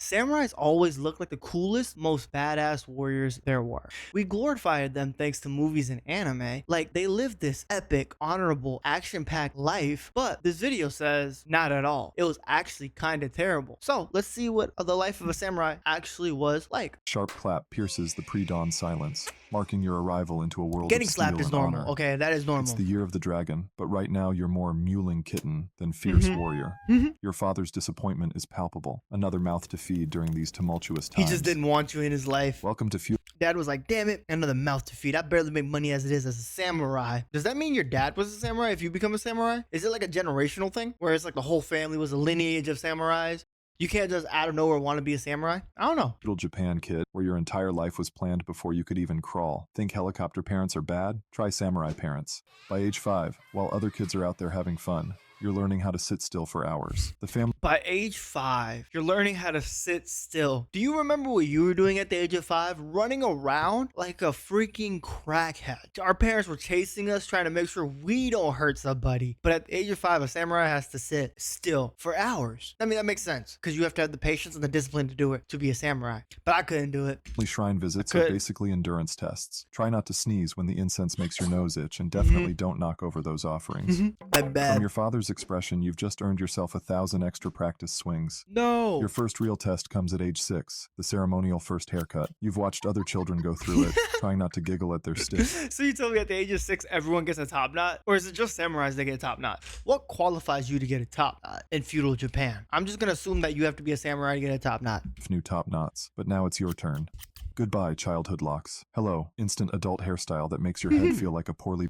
Samurais always looked like the coolest, most badass warriors there were. We glorified them thanks to movies and anime, like they lived this epic, honorable, action-packed life, but this video says not at all. It was actually kind of terrible. So let's see what the life of a samurai actually was like. Sharp clap pierces the pre-dawn silence, marking your arrival into a world Getting of steel slapped is and normal. honor. Okay, that is normal. It's the year of the dragon, but right now you're more mewling kitten than fierce warrior. Your father's disappointment is palpable. Another mouth to feed during these tumultuous times. He just didn't want you in his life. Welcome to feudal. Dad was like, damn it, another mouth to feed. I barely make money as it is as a samurai. Does that mean your dad was a samurai if you become a samurai? Is it like a generational thing where it's like the whole family was a lineage of samurais? You can't just out of nowhere want to be a samurai? I don't know. Feudal Japan, kid, where your entire life was planned before you could even crawl. Think helicopter parents are bad? Try samurai parents. By age 5, while other kids are out there having fun, you're learning how to sit still for hours. The family. By age 5, you're learning how to sit still. Do you remember what you were doing at the age of 5? Running around like a freaking crackhead. Our parents were chasing us, trying to make sure we don't hurt somebody. But at the age of 5, a samurai has to sit still for hours. I mean, that makes sense because you have to have the patience and the discipline to do it, to be a samurai. But I couldn't do it. Shrine visits are basically endurance tests. Try not to sneeze when the incense makes your nose itch, and definitely don't knock over those offerings. I'm bad. From your father's expression, you've just earned yourself 1,000 extra practice swings. No. Your first real test comes at age 6, the ceremonial first haircut. You've watched other children go through it, trying not to giggle at their stick. So you told me at the age of 6, everyone gets a top knot? Or is it just samurais that get a top knot? What qualifies you to get a top knot in feudal Japan? I'm just going to assume that you have to be a samurai to get a top knot. New top knots, but now it's your turn. Goodbye, childhood locks. Hello, instant adult hairstyle that makes your head feel like a poorly...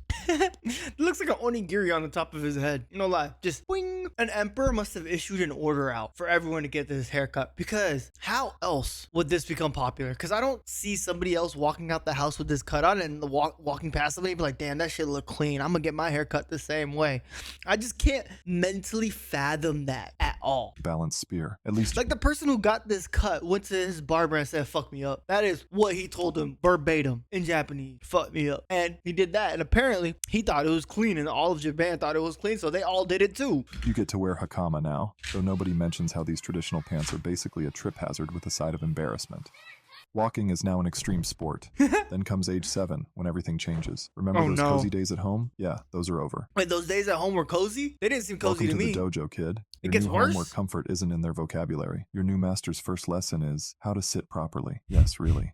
It looks like an onigiri on the top of his head. No lie. Just boing. An emperor must have issued an order out for everyone to get this haircut, because how else would this become popular? Because I don't see somebody else walking out the house with this cut on and walking past somebody and be like, damn, that shit look clean. I'm gonna get my hair cut the same way. I just can't mentally fathom that at all. Balanced spear. At least... Like the person who got this cut went to his barber and said, fuck me up. That is what he told him verbatim in Japanese. Fuck me up. And he did that. And apparently he thought it was clean and all of Japan thought it was clean. So they all did it too. You get to wear hakama now, though nobody mentions how these traditional pants are basically a trip hazard with a side of embarrassment. Walking is now an extreme sport. Then comes age 7, when everything changes. Remember those cozy days at home? Yeah, those are over. Wait, those days at home were cozy? They didn't seem cozy to me. Welcome to the dojo, kid. It gets Your new worse? home where comfort isn't in their vocabulary. Your new master's first lesson is how to sit properly. Yes, really.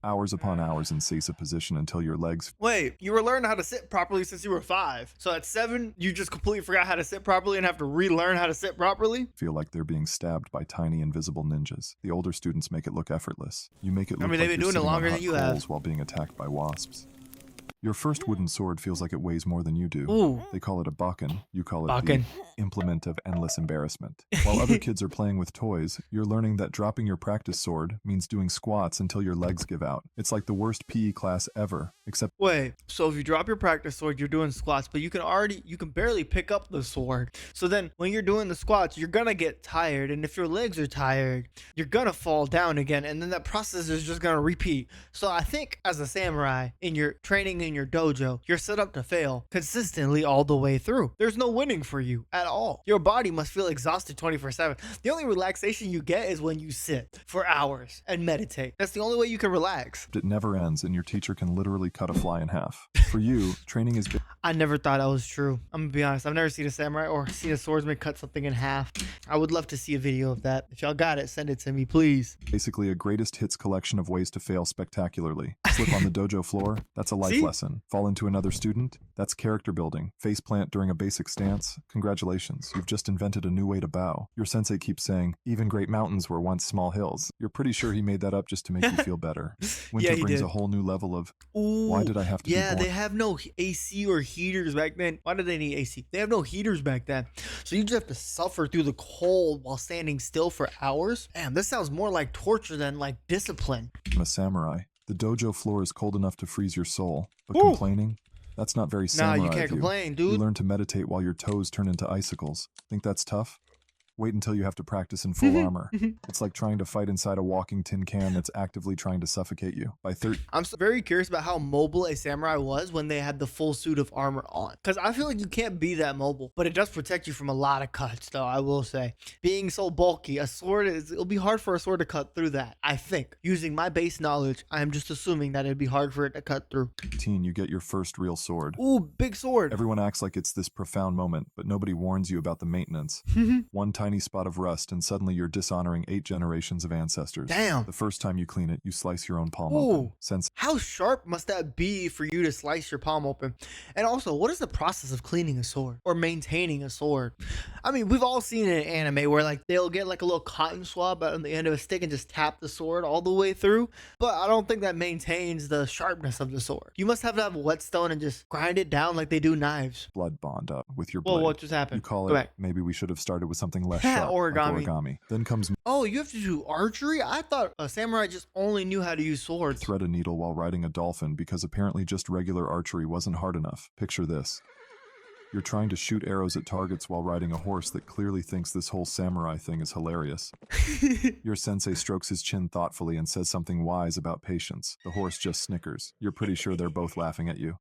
Hours upon hours in seiza position until your legs... Wait, you were learning how to sit properly since you were 5. So at 7, you just completely forgot how to sit properly and have to relearn how to sit properly? feel like they're being stabbed by tiny invisible ninjas. The older students make it look effortless. You make it look like they've been you're doing it sitting on longer hot than you have. coals while being attacked by wasps. Your first wooden sword feels like it weighs more than you do. Ooh. They call it a bakken. You call it Bakken. the implement of endless embarrassment. While other kids are playing with toys, you're learning that dropping your practice sword means doing squats until your legs give out. It's like the worst PE class ever, except... Wait, so if you drop your practice sword, you're doing squats, but you can barely pick up the sword. So then when you're doing the squats, you're gonna get tired. And if your legs are tired, you're gonna fall down again. And then that process is just gonna repeat. So I think as a samurai, in your training in your dojo, you're set up to fail consistently all the way through. There's no winning for you at all. Your body must feel exhausted 24/7. The only relaxation you get is when you sit for hours and meditate. That's the only way you can relax. it never ends and your teacher can literally cut a fly in half. For you, training is... I never thought that was true. I'm gonna be honest. I've never seen a samurai or seen a swordsman cut something in half. I would love to see a video of that. If y'all got it, send it to me, please. basically a greatest hits collection of ways to fail spectacularly. Slip on the dojo floor, that's a life See? lesson. Fall into another student, that's character building. Faceplant during a basic stance, congratulations, you've just invented a new way to bow. Your sensei keeps saying, even great mountains were once small hills. You're pretty sure he made that up just to make you feel better. Winter he brings did. a whole new level of, Ooh, why did I have to be yeah, born? they have no AC or heaters back then. Why did they need AC? They have no heaters back then. So you just have to suffer through the cold while standing still for hours? Damn, this sounds more like torture than like discipline. I'm a samurai. The dojo floor is cold enough to freeze your soul, but Ooh. complaining? That's not very Nah, samurai you can't of you. complain, You dude. learn to meditate while your toes turn into icicles. Think that's tough? Wait until you have to practice in full armor. It's like trying to fight inside a walking tin can that's actively trying to suffocate you. By I'm very curious about how mobile a samurai was when they had the full suit of armor on. Because I feel like you can't be that mobile, but it does protect you from a lot of cuts, though, I will say. Being so bulky, it'll be hard for a sword to cut through that. I think. Using my base knowledge, I'm just assuming that it'd be hard for it to cut through. 13, you get your first real sword. Ooh, big sword. Everyone acts like it's this profound moment, but nobody warns you about the maintenance. One tiny spot of rust, and suddenly you're dishonoring 8 generations of ancestors. Damn. The first time you clean it, you slice your own palm Ooh. open. How sharp must that be for you to slice your palm open? And also, what is the process of cleaning a sword or maintaining a sword? I mean, we've all seen it in anime where like they'll get like a little cotton swab on the end of a stick and just tap the sword all the way through, but I don't think that maintains the sharpness of the sword. You must have to have a whetstone and just grind it down like they do knives. Blood bond up with your Whoa, blade. what just happened? You call Go it, back. maybe we should have started with something less sharp, Origami. like origami. Then comes Oh, you have to do archery? I thought a samurai just only knew how to use swords. thread a needle while riding a dolphin because apparently just regular archery wasn't hard enough. Picture this. You're trying to shoot arrows at targets while riding a horse that clearly thinks this whole samurai thing is hilarious. Your sensei strokes his chin thoughtfully and says something wise about patience. The horse just snickers. You're pretty sure they're both laughing at you.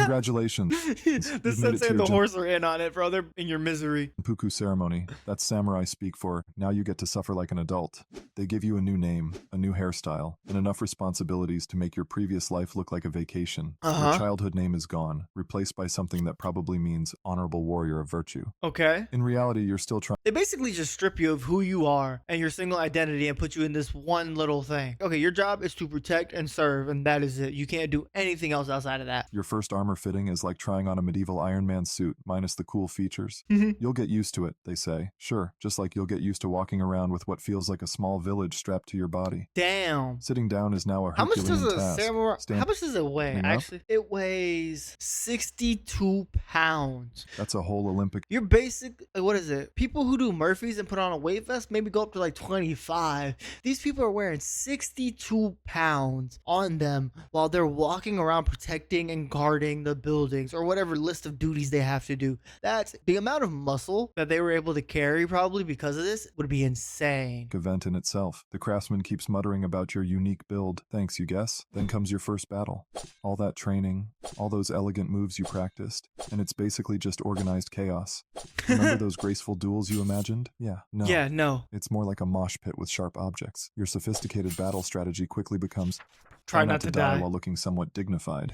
Congratulations. The sensei and the horse are in on it, bro. They're in your misery. Puku ceremony. That's samurai speak for, now you get to suffer like an adult. They give you a new name, a new hairstyle, and enough responsibilities to make your previous life look like a vacation. Your childhood name is gone, replaced by something that probably means honorable warrior of virtue. Okay. In reality, you're still trying. They basically just strip you of who you are and your single identity and put you in this one little thing. Okay, your job is to protect and serve, and that is it. You can't do anything else outside of that. Your first armor fitting is like trying on a medieval Iron Man suit, minus the cool features. You'll get used to it, they say. Sure, just like you'll get used to walking around with what feels like a small village strapped to your body. Damn. Sitting down is now a How much Herculean does a task. samurai? How much does it weigh? Standing up? Actually, it weighs 62 pounds. That's a whole Olympic. You're basic. What is it? People who do Murphys and put on a weight vest maybe go up to like 25. These people are wearing 62 pounds on them while they're walking around protecting and guarding the buildings or whatever list of duties they have to do. That's the amount of muscle that they were able to carry probably because of this would be insane. Event in itself. The craftsman keeps muttering about your unique build. Thanks, you guess? Then comes your first battle. All that training, all those elegant moves you practiced, and it's basically just organized chaos. Remember those graceful duels you imagined? Yeah, no. Yeah, no. It's more like a mosh pit with sharp objects. Your sophisticated battle strategy quickly becomes Try not to die. while looking somewhat dignified.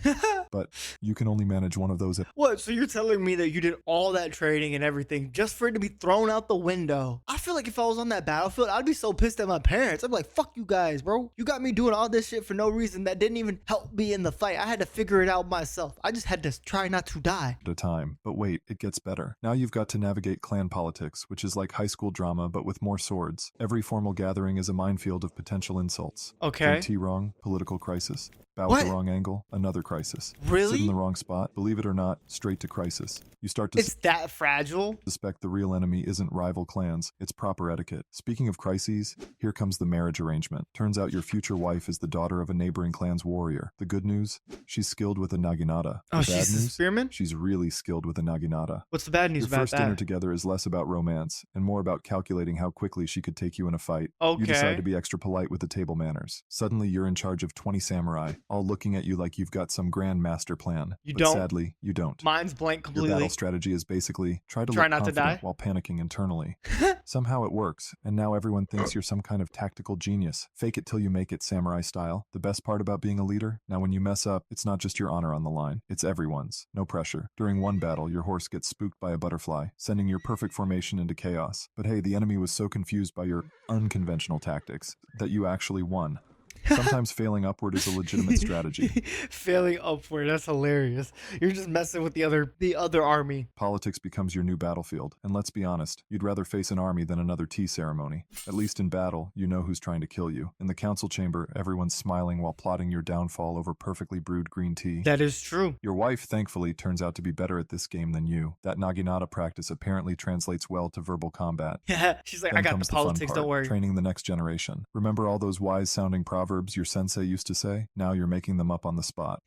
But you can only manage one of those at What? So you're telling me that you did all that training and everything just for it to be thrown out the window? I feel like if I was on that battlefield, I'd be so pissed at my parents. I'd be like, fuck you guys, bro. You got me doing all this shit for no reason that didn't even help me in the fight. I had to figure it out myself. I just had to try not to die. a time. But wait, it gets better. Now you've got to navigate clan politics, which is like high school drama but with more swords. Every formal gathering is a minefield of potential insults. Okay. Do tea wrong, political crisis. Bow What? at the wrong angle, another crisis. Really? Sit in the wrong spot, believe it or not, straight to crisis. You start to It's that fragile? suspect the real enemy isn't rival clans, it's proper etiquette. Speaking of crises, here comes the marriage arrangement. Turns out your future wife is the daughter of a neighboring clan's warrior. The good news? She's skilled with a naginata. Oh, The she's bad a news? spearman? She's really skilled with a naginata. What's the bad news Your about first dinner that? together is less about romance and more about calculating how quickly she could take you in a fight. You Okay. decide to be extra polite with the table manners. Suddenly, you're in charge of 20 samurai, all looking at you like you've got some grand master plan. You but don't. sadly, you don't. Mine's blank Your completely. battle strategy is basically try Try look not to confident die? while panicking internally. Somehow it works, and now everyone thinks you're some kind of tactical genius. Fake it till you make it, samurai style. The best part about being a leader? Now when you mess up, it's not just your honor on the line, it's everyone's. No pressure. During one battle, your horse gets spooked by a butterfly, sending your perfect formation into chaos. But hey, the enemy was so confused by your unconventional tactics that you actually won. Sometimes failing upward is a legitimate strategy. Failing upward. That's hilarious. You're just messing with the other army. Politics becomes your new battlefield, and let's be honest, you'd rather face an army than another tea ceremony. At least in battle, you know who's trying to kill you. In the council chamber, everyone's smiling while plotting your downfall over perfectly brewed green tea. That is true. Your wife, thankfully, turns out to be better at this game than you. That naginata practice apparently translates well to verbal combat. Yeah. She's like, Then I got comes the fun politics, part, don't worry. training the next generation. Remember all those wise-sounding proverbs your sensei used to say? Now you're making them up on the spot.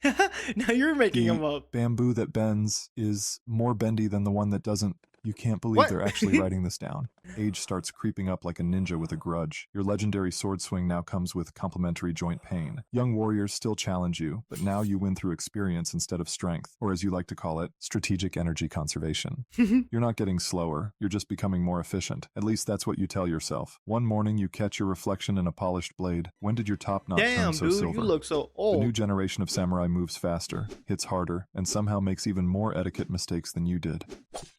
Now you're making The them up. bamboo that bends is more bendy than the one that doesn't. You can't believe What? they're actually writing this down. Age starts creeping up like a ninja with a grudge. Your legendary sword swing now comes with complementary joint pain. Young warriors still challenge you, but now you win through experience instead of strength, or as you like to call it, strategic energy conservation. You're not getting slower, you're just becoming more efficient. At least that's what you tell yourself. One morning you catch your reflection in a polished blade. When did your top knot turn Damn, so dude, silver? you look so The new old. generation of samurai moves faster, hits harder, and somehow makes even more etiquette mistakes than you did.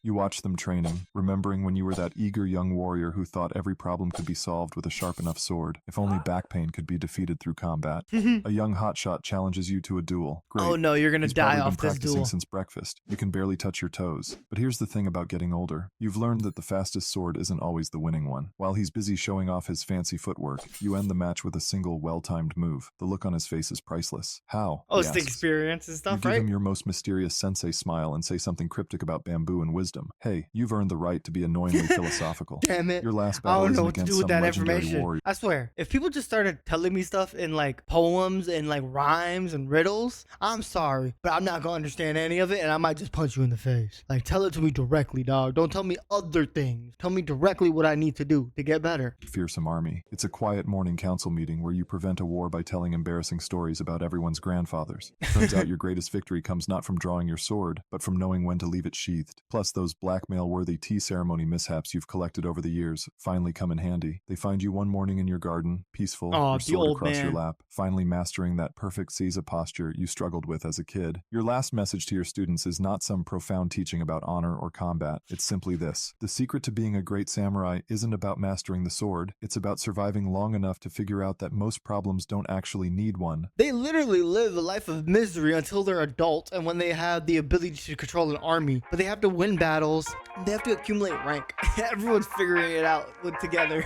You watch them training, remembering when you were that eager young warrior who thought every problem could be solved with a sharp enough sword, if only back pain could be defeated through combat. A young hotshot challenges you to a duel. Great. Oh no, you're gonna He's die probably been off this practicing duel. since breakfast. You can barely touch your toes. But here's the thing about getting older. You've learned that the fastest sword isn't always the winning one. While he's busy showing off his fancy footwork, you end the match with a single well-timed move. The look on his face is priceless. How? Oh, He it's the asks. experience and You stuff, give right? him your most mysterious sensei smile and say something cryptic about bamboo and wisdom. Hey, you've earned the right to be annoyingly philosophical. Damn it. Your last I battle don't know isn't what to against do with some that legendary information. warrior. I swear, if people just started telling me stuff in like poems and like rhymes and riddles, I'm sorry, but I'm not gonna understand any of it, and I might just punch you in the face. Like, tell it to me directly, dog. Don't tell me other things. Tell me directly what I need to do to get better. Fearsome army. It's a quiet morning council meeting where you prevent a war by telling embarrassing stories about everyone's grandfathers. Turns out your greatest victory comes not from drawing your sword, but from knowing when to leave it sheathed. Plus, those blackmail-worthy tea ceremony mishaps you've collected over the years finally come in handy. They find you one morning in your garden, peaceful, Oh, your the sword old across your man. lap, finally mastering that perfect Caesar posture you struggled with as a kid. Your last message to your students is not some profound teaching about honor or combat. It's simply this. The secret to being a great samurai isn't about mastering the sword. It's about surviving long enough to figure out that most problems don't actually need one. They literally live a life of misery until they're adults and when they have the ability to control an army. But they have to win battles. They have to accumulate rank. Everyone's figuring it out together.